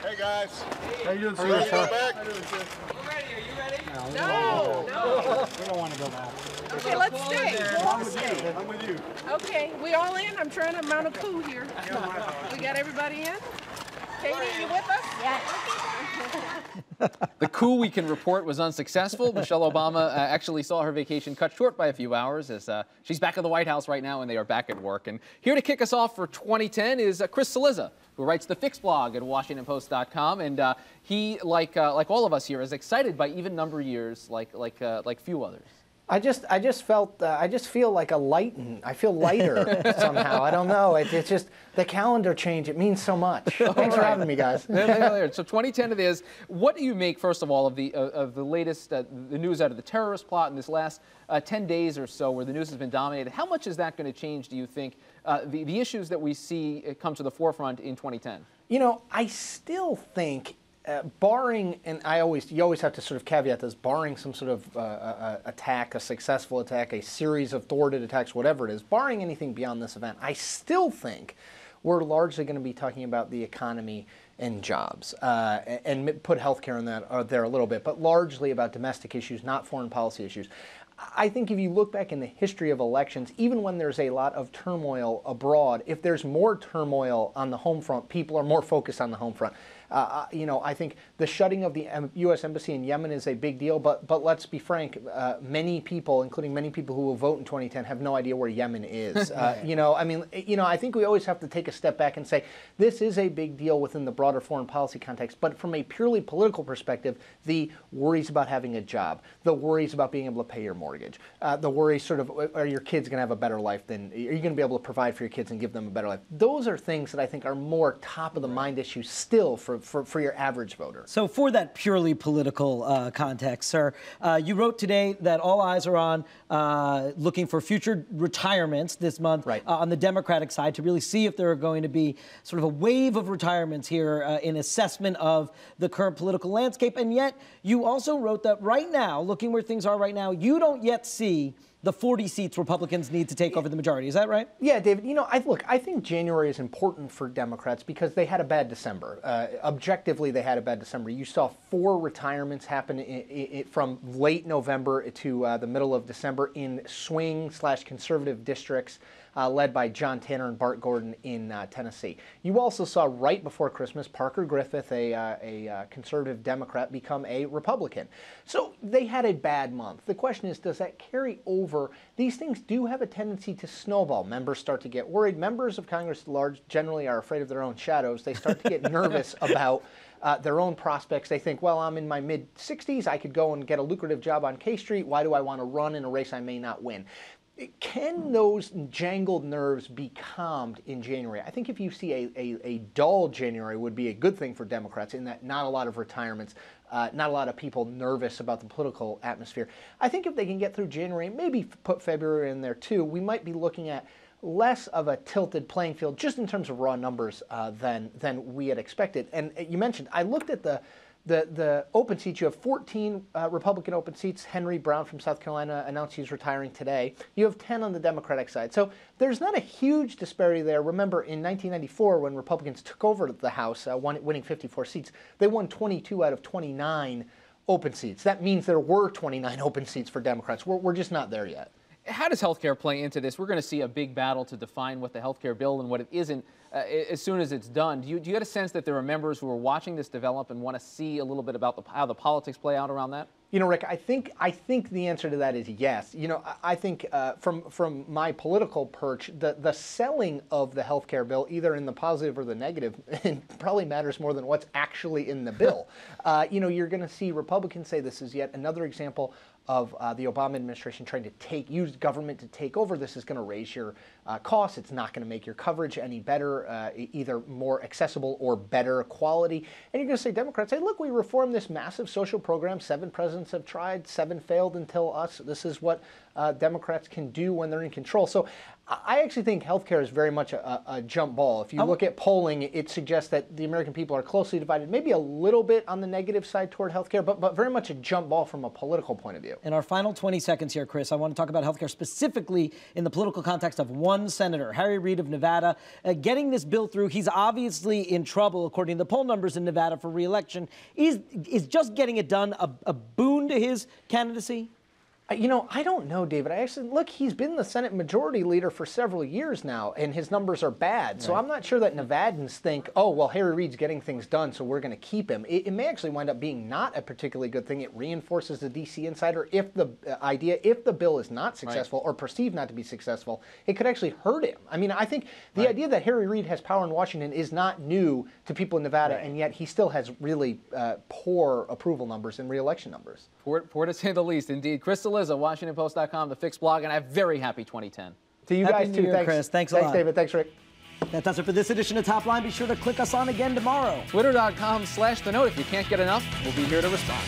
Hey guys. How you doing, sir? Ready to go back? We're ready. Are you ready? No. We don't want to go back. Okay, let's stay. We'll all stay. I'm with you. Okay, we all in? I'm trying to mount a coup here. We got everybody in? Katie, you with us? Yes. The coup, we can report, was unsuccessful. Michelle Obama actually saw her vacation cut short by a few hours as she's back at the White House right now and they are back at work. And here to kick us off for 2010 is Chris Cillizza, who writes the Fix blog at WashingtonPost.com. And he, like all of us here, is excited by even number years like few others. I just feel like I feel lighter somehow. I don't know. It's just the calendar change. It means so much. Thanks for having me, guys. So 2010 it is. What do you make, first of all, of the latest the news out of the terrorist plot in this last 10 days or so, where the news has been dominated? How much is that going to change, do you think, the issues that we see come to the forefront in 2010? You know, I still think. Barring, and you always have to sort of caveat this, barring some sort of attack, a successful attack, a series of thwarted attacks, whatever it is, barring anything beyond this event, I still think we're largely going to be talking about the economy and jobs, and put healthcare in that there a little bit, but largely about domestic issues, not foreign policy issues. I think if you look back in the history of elections, even when there's a lot of turmoil abroad, if there's more turmoil on the home front, people are more focused on the home front. I think the shutting of the U.S. Embassy in Yemen is a big deal, but let's be frank, many people, including many people who will vote in 2010, have no idea where Yemen is. I think we always have to take a step back and say, this is a big deal within the broader foreign policy context, but from a purely political perspective, the worries about having a job, the worries about being able to pay your mortgage, the worries sort of, are your kids going to have a better life are you going to be able to provide for your kids and give them a better life? Those are things that I think are more top of the mind issues still for your average voter. So for that purely political context, sir, you wrote today that all eyes are on looking for future retirements this month on the Democratic side to really see if there are going to be sort of a wave of retirements here in assessment of the current political landscape. And yet you also wrote that right now, looking where things are right now, you don't yet see the 40 seats Republicans need to take over the majority. Is that right? Yeah, David. You know, I think January is important for Democrats because they had a bad December. Objectively, they had a bad December. You saw 4 retirements happen from late November to the middle of December in swing/conservative districts led by John Tanner and Bart Gordon in Tennessee. You also saw right before Christmas Parker Griffith, a conservative Democrat, become a Republican. So they had a bad month. The question is, does that carry over? These things do have a tendency to snowball. Members start to get worried. Members of Congress at large generally are afraid of their own shadows. They start to get nervous about their own prospects. They think, well, I'm in my mid-60s. I could go and get a lucrative job on K Street. Why do I want to run in a race I may not win? Can those jangled nerves be calmed in January? I think if you see a dull January would be a good thing for Democrats in that not a lot of retirements, not a lot of people nervous about the political atmosphere. I think if they can get through January, maybe put February in there too, we might be looking at less of a tilted playing field just in terms of raw numbers than we had expected. And you mentioned, I looked at the open seats. You have 14 Republican open seats. Henry Brown from South Carolina announced he's retiring today. You have 10 on the Democratic side. So there's not a huge disparity there. Remember, in 1994, when Republicans took over the House, winning 54 seats, they won 22 out of 29 open seats. That means there were 29 open seats for Democrats. We're just not there yet. How does healthcare play into this? We're going to see a big battle to define what the healthcare bill and what it isn't as soon as it's done. Do you get a sense that there are members who are watching this develop and want to see a little bit about how the politics play out around that? You know, Rick, I think the answer to that is yes. You know, I think from my political perch, the selling of the healthcare bill, either in the positive or the negative, probably matters more than what's actually in the bill. You're going to see Republicans say this is yet another example of the Obama administration trying to use government to take over. This is going to raise your costs. It's not going to make your coverage any better, either more accessible or better quality. And you're going to say, Democrats, hey, look, we reformed this massive social program. 7 presidents have tried, 7 failed until us. This is what Democrats can do when they're in control. So I actually think healthcare is very much a jump ball. If you look at polling, it suggests that the American people are closely divided, maybe a little bit on the negative side toward healthcare, but very much a jump ball from a political point of view. In our final 20 seconds here, Chris, I want to talk about healthcare specifically in the political context of one senator, Harry Reid of Nevada. Getting this bill through, he's obviously in trouble, according to the poll numbers in Nevada, for re-election. Is just getting it done a boon to his candidacy? You know, I don't know, David. Look, he's been the Senate Majority Leader for several years now, and his numbers are bad. So I'm not sure that Nevadans think, oh, well, Harry Reid's getting things done, so we're going to keep him. It may actually wind up being not a particularly good thing. It reinforces the D.C. insider. If the if the bill is not successful or perceived not to be successful, it could actually hurt him. I mean, I think the idea that Harry Reid has power in Washington is not new to people in Nevada, and yet he still has really poor approval numbers and re-election numbers. Poor to say the least, indeed. Chris Cillizza, WashingtonPost.com, The Fix blog, and a very happy 2010. To you Happy guys, New too. Year, Thanks, Chris. Thanks a lot. Thanks, David. Thanks, Rick. That does it for this edition of Top Line. Be sure to click us on again tomorrow. Twitter.com/TheNote. If you can't get enough, we'll be here to respond.